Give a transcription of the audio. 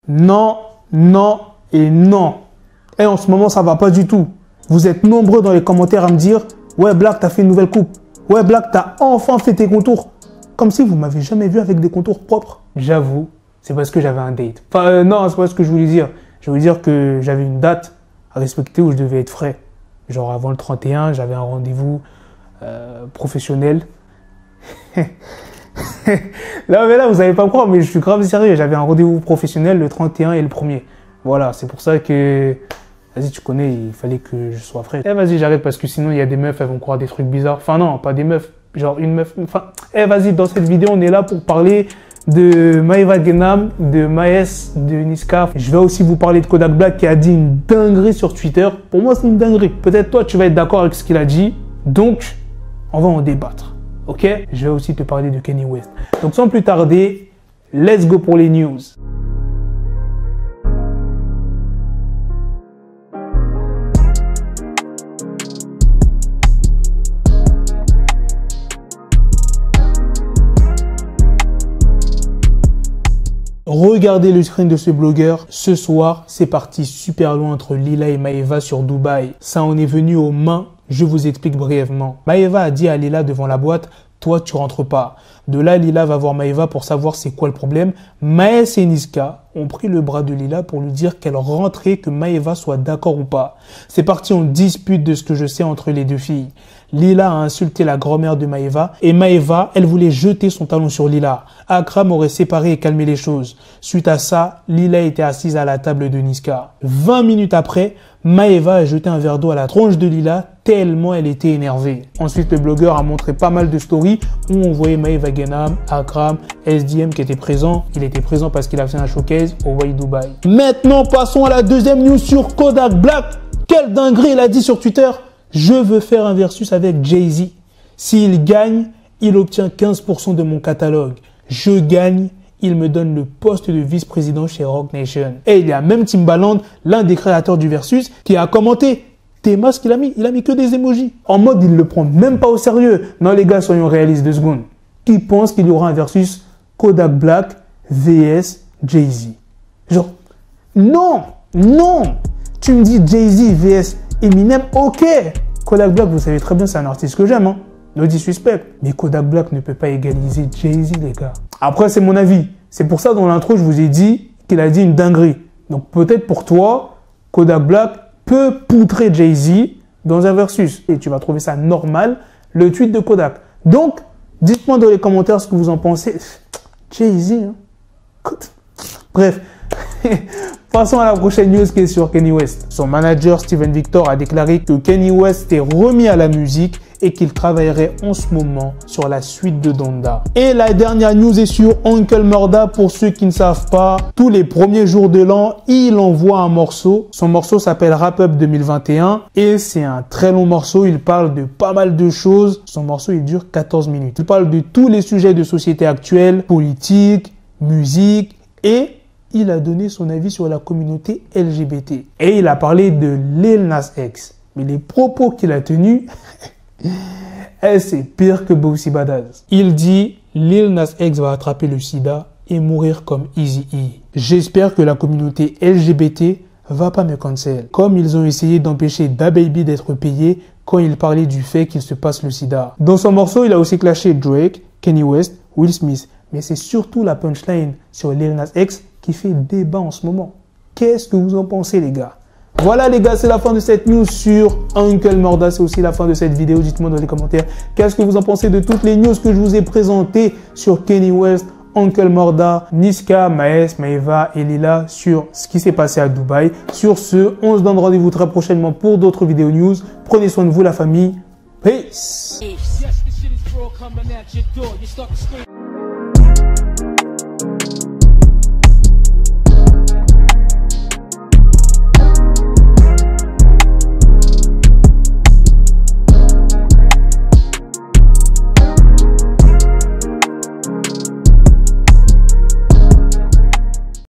Non, non et non. Et en ce moment, ça va pas du tout. Vous êtes nombreux dans les commentaires à me dire « Ouais, Black, t'as fait une nouvelle coupe. Ouais, Black, t'as enfin fait tes contours. » Comme si vous m'avez jamais vu avec des contours propres. J'avoue, c'est parce que j'avais un date. Enfin, non, c'est pas ce que je voulais dire. Je voulais dire que j'avais une date à respecter où je devais être frais. Genre avant le 31, j'avais un rendez-vous professionnel. Là, mais là, vous savez pas quoi, mais je suis grave sérieux. J'avais un rendez-vous professionnel le 31 et le 1er. Voilà, c'est pour ça que... Vas-y, tu connais, il fallait que je sois frais. Eh, vas-y, j'arrête parce que sinon, il y a des meufs, elles vont croire des trucs bizarres. Enfin, non, pas des meufs. Genre une meuf... Enfin, vas-y, dans cette vidéo, on est là pour parler de Maeva Genam, de Maes, de Niska. Je vais aussi vous parler de Kodak Black qui a dit une dinguerie sur Twitter. Pour moi, c'est une dinguerie. Peut-être toi, tu vas être d'accord avec ce qu'il a dit. Donc, on va en débattre. Ok? Je vais aussi te parler de Kanye West. Donc, sans plus tarder, let's go pour les news. Regardez le screen de ce blogueur. Ce soir, c'est parti super loin entre Lila et Maeva sur Dubaï. Ça en est venu aux mains. Je vous explique brièvement. Maeva a dit à Lila devant la boîte, toi tu rentres pas. De là, Lila va voir Maeva pour savoir c'est quoi le problème. Maes et Niska ont pris le bras de Lila pour lui dire qu'elle rentrait, que Maeva soit d'accord ou pas. C'est parti en dispute de ce que je sais entre les deux filles. Lila a insulté la grand-mère de Maeva et Maeva, elle voulait jeter son talon sur Lila. Akram aurait séparé et calmé les choses. Suite à ça, Lila était assise à la table de Niska. 20 minutes après, Maeva a jeté un verre d'eau à la tronche de Lila tellement elle était énervée. Ensuite, le blogueur a montré pas mal de stories où on voyait Maeva Genam, Akram, SDM qui était présent. Il était présent parce qu'il a fait un showcase au Way Dubai. Maintenant, passons à la deuxième news sur Kodak Black. Quelle dinguerie il a dit sur Twitter. Je veux faire un versus avec Jay-Z. S'il gagne, il obtient 15% de mon catalogue. Je gagne, il me donne le poste de vice-président chez Roc Nation. Et il y a même Timbaland, l'un des créateurs du versus, qui a commenté. Théma, ce qu'il a mis, il a mis que des emojis. En mode, il le prend même pas au sérieux. Non les gars, soyons réalistes 2 secondes. Qui pense qu'il y aura un versus Kodak Black vs Jay-Z? Genre, non, non. Tu me dis Jay-Z vs Eminem, ok. Kodak Black, vous savez très bien, c'est un artiste que j'aime, hein. No disrespect. Mais Kodak Black ne peut pas égaliser Jay-Z, les gars. Après, c'est mon avis. C'est pour ça, dans l'intro, je vous ai dit qu'il a dit une dinguerie. Donc, peut-être pour toi, Kodak Black peut poutrer Jay-Z dans un versus. Et tu vas trouver ça normal, le tweet de Kodak. Donc, dites-moi dans les commentaires ce que vous en pensez. Jay-Z, hein. Bref. Passons à la prochaine news qui est sur Kanye West. Son manager Steven Victor a déclaré que Kanye West est remis à la musique et qu'il travaillerait en ce moment sur la suite de Donda. Et la dernière news est sur Uncle Murda. Pour ceux qui ne savent pas, tous les premiers jours de l'an, il envoie un morceau. Son morceau s'appelle Wrap Up 2021 et c'est un très long morceau. Il parle de pas mal de choses. Son morceau, il dure 14 minutes. Il parle de tous les sujets de société actuelle, politique, musique et il a donné son avis sur la communauté LGBT. Et il a parlé de Lil Nas X. Mais les propos qu'il a tenus, c'est pire que Boosie Badass. Il dit, Lil Nas X va attraper le sida et mourir comme Eazy-E. J'espère que la communauté LGBT va pas me cancel. Comme ils ont essayé d'empêcher DaBaby d'être payé quand il parlait du fait qu'il se passe le sida. Dans son morceau, il a aussi clashé Drake, Kanye West, Will Smith. Mais c'est surtout la punchline sur Lil Nas X qui fait débat en ce moment. Qu'est-ce que vous en pensez, les gars? Voilà, les gars, c'est la fin de cette news sur Uncle Murda. C'est aussi la fin de cette vidéo. Dites-moi dans les commentaires qu'est-ce que vous en pensez de toutes les news que je vous ai présentées sur Kanye West, Uncle Murda, Niska, Maes, Maeva et Lila sur ce qui s'est passé à Dubaï. Sur ce, on se donne rendez-vous très prochainement pour d'autres vidéos news. Prenez soin de vous, la famille. Peace.